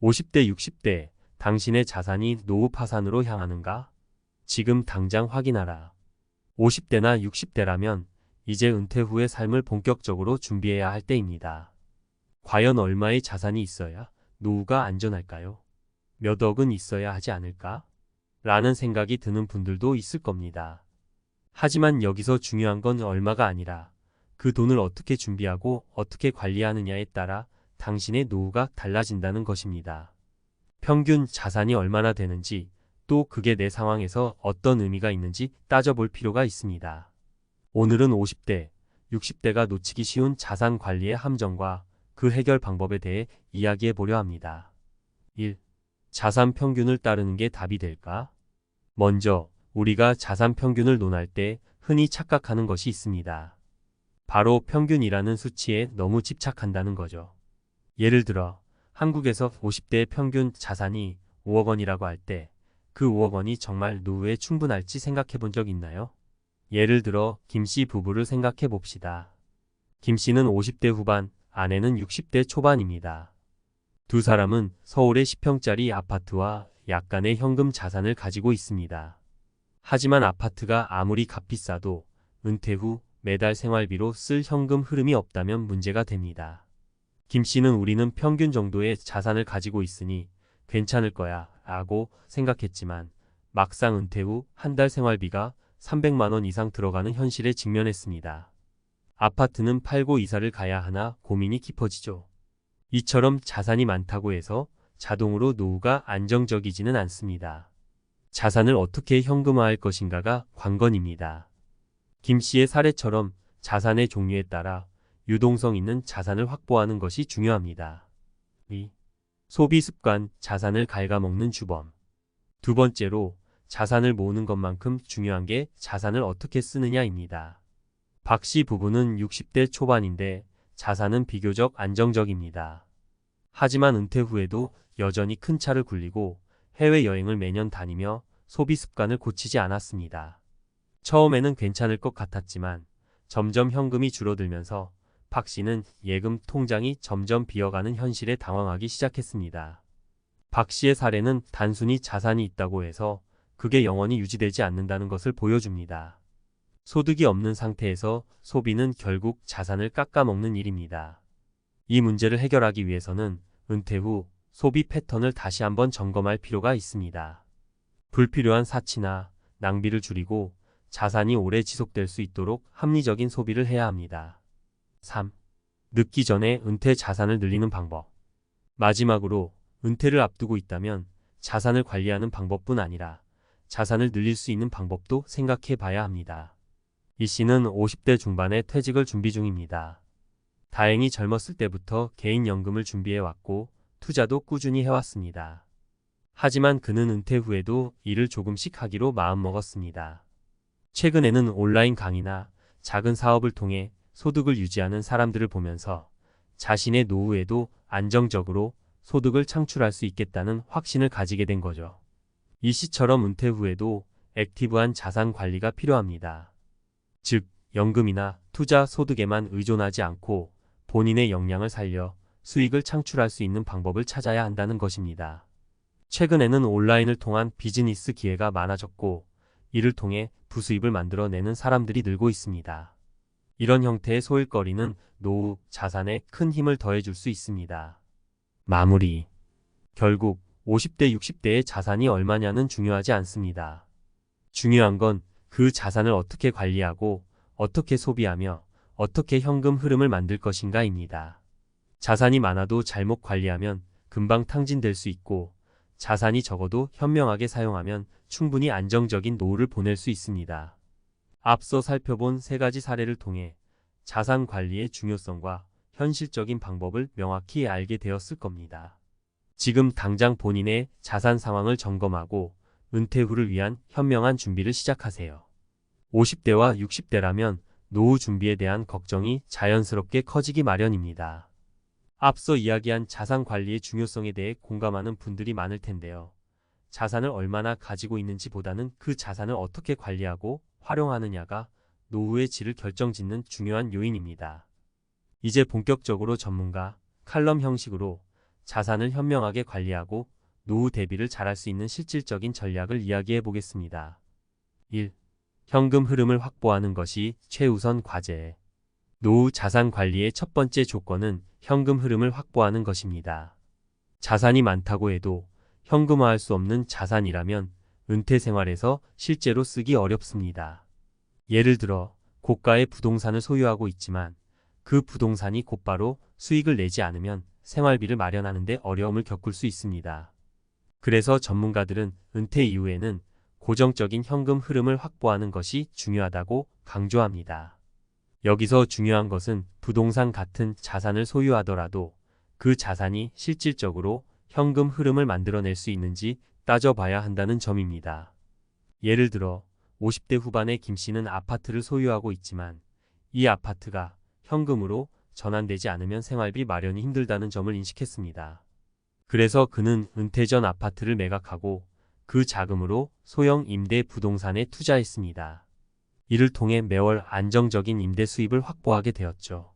50대, 60대, 당신의 자산이 노후 파산으로 향하는가? 지금 당장 확인하라. 50대나 60대라면 이제 은퇴 후의 삶을 본격적으로 준비해야 할 때입니다. 과연 얼마의 자산이 있어야 노후가 안전할까요? 몇 억은 있어야 하지 않을까? 라는 생각이 드는 분들도 있을 겁니다. 하지만 여기서 중요한 건 얼마가 아니라 그 돈을 어떻게 준비하고 어떻게 관리하느냐에 따라 당신의 노후가 달라진다는 것입니다. 평균 자산이 얼마나 되는지, 또 그게 내 상황에서 어떤 의미가 있는지 따져볼 필요가 있습니다. 오늘은 50대, 60대가 놓치기 쉬운 자산 관리의 함정과 그 해결 방법에 대해 이야기해 보려 합니다. 1. 자산 평균을 따르는 게 답이 될까? 먼저 우리가 자산 평균을 논할 때 흔히 착각하는 것이 있습니다. 바로 평균이라는 수치에 너무 집착한다는 거죠. 예를 들어 한국에서 50대의 평균 자산이 5억 원이라고 할 때 그 5억 원이 정말 노후에 충분할지 생각해 본 적 있나요? 예를 들어 김씨 부부를 생각해 봅시다. 김씨는 50대 후반, 아내는 60대 초반입니다. 두 사람은 서울의 10평짜리 아파트와 약간의 현금 자산을 가지고 있습니다. 하지만 아파트가 아무리 값비싸도 은퇴 후 매달 생활비로 쓸 현금 흐름이 없다면 문제가 됩니다. 김씨는 우리는 평균 정도의 자산을 가지고 있으니 괜찮을 거야 라고 생각했지만 막상 은퇴 후 한 달 생활비가 300만 원 이상 들어가는 현실에 직면했습니다. 아파트는 팔고 이사를 가야 하나 고민이 깊어지죠. 이처럼 자산이 많다고 해서 자동으로 노후가 안정적이지는 않습니다. 자산을 어떻게 현금화할 것인가가 관건입니다. 김 씨의 사례처럼 자산의 종류에 따라 유동성 있는 자산을 확보하는 것이 중요합니다. 2. 소비 습관, 자산을 갉아먹는 주범. 두 번째로 자산을 모으는 것만큼 중요한 게 자산을 어떻게 쓰느냐입니다. 박 씨 부부는 60대 초반인데 자산은 비교적 안정적입니다. 하지만 은퇴 후에도 여전히 큰 차를 굴리고 해외여행을 매년 다니며 소비 습관을 고치지 않았습니다. 처음에는 괜찮을 것 같았지만 점점 현금이 줄어들면서 박 씨는 예금 통장이 점점 비어가는 현실에 당황하기 시작했습니다. 박 씨의 사례는 단순히 자산이 있다고 해서 그게 영원히 유지되지 않는다는 것을 보여줍니다. 소득이 없는 상태에서 소비는 결국 자산을 깎아먹는 일입니다. 이 문제를 해결하기 위해서는 은퇴 후 소비 패턴을 다시 한번 점검할 필요가 있습니다. 불필요한 사치나 낭비를 줄이고 자산이 오래 지속될 수 있도록 합리적인 소비를 해야 합니다. 3. 늙기 전에 은퇴 자산을 늘리는 방법. 마지막으로 은퇴를 앞두고 있다면 자산을 관리하는 방법뿐 아니라 자산을 늘릴 수 있는 방법도 생각해 봐야 합니다. 이 씨는 50대 중반에 퇴직을 준비 중입니다. 다행히 젊었을 때부터 개인연금을 준비해왔고 투자도 꾸준히 해왔습니다. 하지만 그는 은퇴 후에도 일을 조금씩 하기로 마음먹었습니다. 최근에는 온라인 강의나 작은 사업을 통해 소득을 유지하는 사람들을 보면서 자신의 노후에도 안정적으로 소득을 창출할 수 있겠다는 확신을 가지게 된 거죠. 이 씨처럼 은퇴 후에도 액티브한 자산 관리가 필요합니다. 즉, 연금이나 투자 소득에만 의존하지 않고 본인의 역량을 살려 수익을 창출할 수 있는 방법을 찾아야 한다는 것입니다. 최근에는 온라인을 통한 비즈니스 기회가 많아졌고 이를 통해 부수입을 만들어내는 사람들이 늘고 있습니다. 이런 형태의 소일거리는 노후 자산에 큰 힘을 더해줄 수 있습니다. 마무리. 결국 50대, 60대의 자산이 얼마냐는 중요하지 않습니다. 중요한 건 그 자산을 어떻게 관리하고 어떻게 소비하며 어떻게 현금 흐름을 만들 것인가입니다. 자산이 많아도 잘못 관리하면 금방 탕진될 수 있고 자산이 적어도 현명하게 사용하면 충분히 안정적인 노후를 보낼 수 있습니다. 앞서 살펴본 세 가지 사례를 통해 자산 관리의 중요성과 현실적인 방법을 명확히 알게 되었을 겁니다. 지금 당장 본인의 자산 상황을 점검하고 은퇴 후를 위한 현명한 준비를 시작하세요. 50대와 60대라면 노후 준비에 대한 걱정이 자연스럽게 커지기 마련입니다. 앞서 이야기한 자산 관리의 중요성에 대해 공감하는 분들이 많을 텐데요. 자산을 얼마나 가지고 있는지보다는 그 자산을 어떻게 관리하고 활용하느냐가 노후의 질을 결정짓는 중요한 요인입니다. 이제 본격적으로 전문가 칼럼 형식으로 자산을 현명하게 관리하고 노후 대비를 잘할 수 있는 실질적인 전략을 이야기해 보겠습니다. 1. 현금 흐름을 확보하는 것이 최우선 과제. 노후 자산 관리의 첫 번째 조건은 현금 흐름을 확보하는 것입니다. 자산이 많다고 해도 현금화할 수 없는 자산이라면 은퇴 생활에서 실제로 쓰기 어렵습니다. 예를 들어 고가의 부동산을 소유하고 있지만 그 부동산이 곧바로 수익을 내지 않으면 생활비를 마련하는 데 어려움을 겪을 수 있습니다. 그래서 전문가들은 은퇴 이후에는 고정적인 현금 흐름을 확보하는 것이 중요하다고 강조합니다. 여기서 중요한 것은 부동산 같은 자산을 소유하더라도 그 자산이 실질적으로 현금 흐름을 만들어낼 수 있는지 따져봐야 한다는 점입니다. 예를 들어 50대 후반의 김 씨는 아파트를 소유하고 있지만 이 아파트가 현금으로 전환되지 않으면 생활비 마련이 힘들다는 점을 인식했습니다. 그래서 그는 은퇴 전 아파트를 매각하고 그 자금으로 소형 임대 부동산에 투자했습니다. 이를 통해 매월 안정적인 임대 수입을 확보하게 되었죠.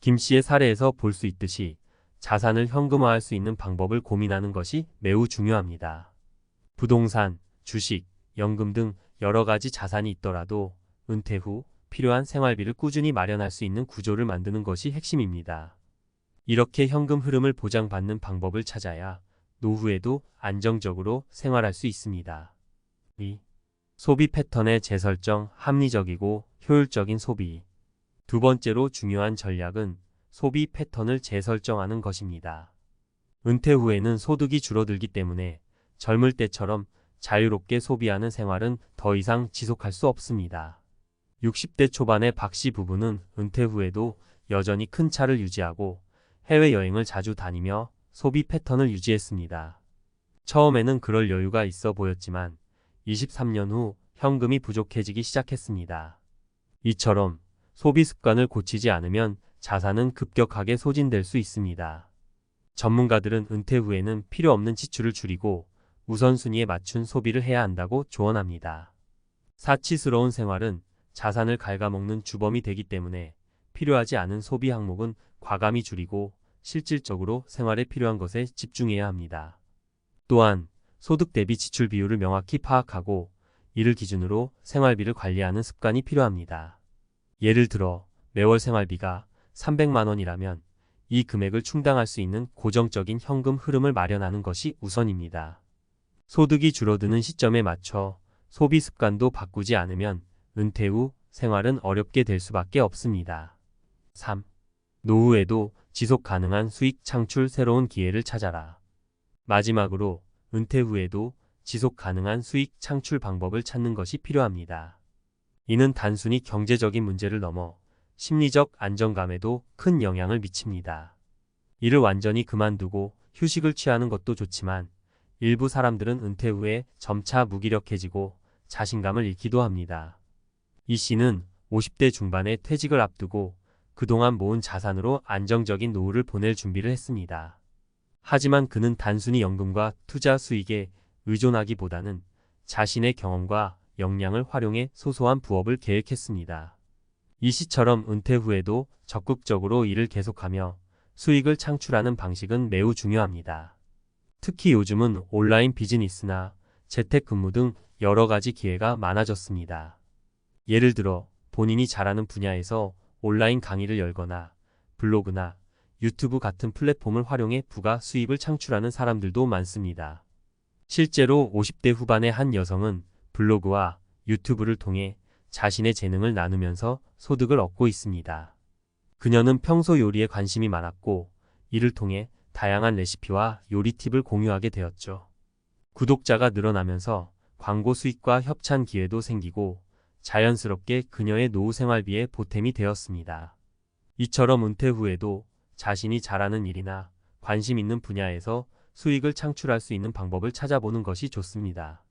김 씨의 사례에서 볼 수 있듯이 자산을 현금화할 수 있는 방법을 고민하는 것이 매우 중요합니다. 부동산, 주식, 연금 등 여러 가지 자산이 있더라도 은퇴 후 필요한 생활비를 꾸준히 마련할 수 있는 구조를 만드는 것이 핵심입니다. 이렇게 현금 흐름을 보장받는 방법을 찾아야 노후에도 안정적으로 생활할 수 있습니다. 2. 소비 패턴의 재설정, 합리적이고 효율적인 소비. 두 번째로 중요한 전략은 소비 패턴을 재설정하는 것입니다. 은퇴 후에는 소득이 줄어들기 때문에 젊을 때처럼 자유롭게 소비하는 생활은 더 이상 지속할 수 없습니다. 60대 초반의 박 씨 부부는 은퇴 후에도 여전히 큰 차를 유지하고 해외여행을 자주 다니며 소비 패턴을 유지했습니다. 처음에는 그럴 여유가 있어 보였지만 23년 후 현금이 부족해지기 시작했습니다. 이처럼 소비 습관을 고치지 않으면 자산은 급격하게 소진될 수 있습니다. 전문가들은 은퇴 후에는 필요 없는 지출을 줄이고 우선순위에 맞춘 소비를 해야 한다고 조언합니다. 사치스러운 생활은 자산을 갉아먹는 주범이 되기 때문에 필요하지 않은 소비 항목은 과감히 줄이고 실질적으로 생활에 필요한 것에 집중해야 합니다. 또한 소득 대비 지출 비율을 명확히 파악하고 이를 기준으로 생활비를 관리하는 습관이 필요합니다. 예를 들어 매월 생활비가 300만 원이라면 이 금액을 충당할 수 있는 고정적인 현금 흐름을 마련하는 것이 우선입니다. 소득이 줄어드는 시점에 맞춰 소비 습관도 바꾸지 않으면 은퇴 후 생활은 어렵게 될 수밖에 없습니다. 3. 노후에도 지속 가능한 수익 창출 새로운 기회를 찾아라. 마지막으로 은퇴 후에도 지속 가능한 수익 창출 방법을 찾는 것이 필요합니다. 이는 단순히 경제적인 문제를 넘어 심리적 안정감에도 큰 영향을 미칩니다. 이를 완전히 그만두고 휴식을 취하는 것도 좋지만 일부 사람들은 은퇴 후에 점차 무기력해지고 자신감을 잃기도 합니다. 이 씨는 50대 중반에 퇴직을 앞두고 그동안 모은 자산으로 안정적인 노후를 보낼 준비를 했습니다. 하지만 그는 단순히 연금과 투자 수익에 의존하기보다는 자신의 경험과 역량을 활용해 소소한 부업을 계획했습니다. 이 씨처럼 은퇴 후에도 적극적으로 일을 계속하며 수익을 창출하는 방식은 매우 중요합니다. 특히 요즘은 온라인 비즈니스나 재택근무 등 여러 가지 기회가 많아졌습니다. 예를 들어 본인이 잘하는 분야에서 온라인 강의를 열거나 블로그나 유튜브 같은 플랫폼을 활용해 부가 수입을 창출하는 사람들도 많습니다. 실제로 50대 후반의 한 여성은 블로그와 유튜브를 통해 자신의 재능을 나누면서 소득을 얻고 있습니다. 그녀는 평소 요리에 관심이 많았고 이를 통해 다양한 레시피와 요리 팁을 공유하게 되었죠. 구독자가 늘어나면서 광고 수익과 협찬 기회도 생기고 자연스럽게 그녀의 노후 생활비에 보탬이 되었습니다. 이처럼 은퇴 후에도 자신이 잘하는 일이나 관심 있는 분야에서 수익을 창출할 수 있는 방법을 찾아보는 것이 좋습니다.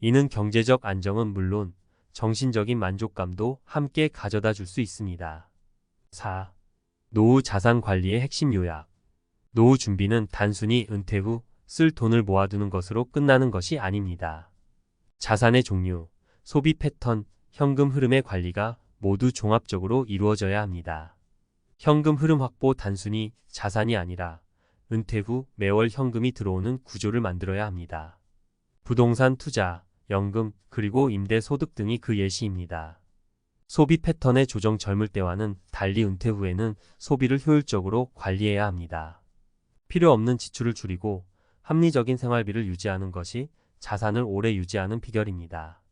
이는 경제적 안정은 물론 정신적인 만족감도 함께 가져다 줄 수 있습니다. 4. 노후 자산 관리의 핵심 요약. 노후 준비는 단순히 은퇴 후 쓸 돈을 모아두는 것으로 끝나는 것이 아닙니다. 자산의 종류, 소비 패턴, 현금 흐름의 관리가 모두 종합적으로 이루어져야 합니다. 현금 흐름 확보 단순히 자산이 아니라 은퇴 후 매월 현금이 들어오는 구조를 만들어야 합니다. 부동산 투자, 연금, 그리고 임대 소득 등이 그 예시입니다. 소비 패턴의 조정 젊을 때와는 달리 은퇴 후에는 소비를 효율적으로 관리해야 합니다. 필요 없는 지출을 줄이고 합리적인 생활비를 유지하는 것이 자산을 오래 유지하는 비결입니다.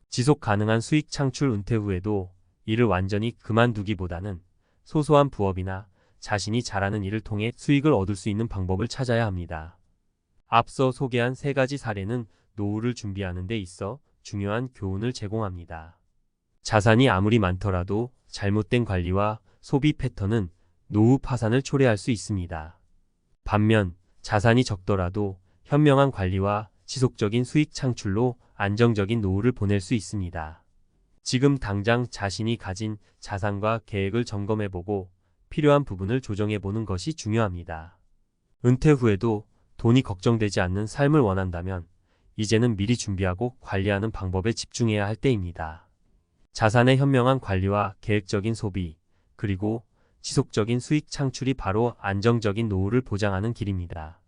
지속 가능한 수익 창출 은퇴 후에도 일을 완전히 그만두기보다는 소소한 부업이나 자신이 잘하는 일을 통해 수익을 얻을 수 있는 방법을 찾아야 합니다. 앞서 소개한 세 가지 사례는 노후를 준비하는 데 있어 중요한 교훈을 제공합니다. 자산이 아무리 많더라도 잘못된 관리와 소비 패턴은 노후 파산을 초래할 수 있습니다. 반면 자산이 적더라도 현명한 관리와 지속적인 수익 창출로 안정적인 노후를 보낼 수 있습니다. 지금 당장 자신이 가진 자산과 계획을 점검해보고 필요한 부분을 조정해보는 것이 중요합니다. 은퇴 후에도 돈이 걱정되지 않는 삶을 원한다면 이제는 미리 준비하고 관리하는 방법에 집중해야 할 때입니다. 자산의 현명한 관리와 계획적인 소비, 그리고 지속적인 수익 창출이 바로 안정적인 노후를 보장하는 길입니다.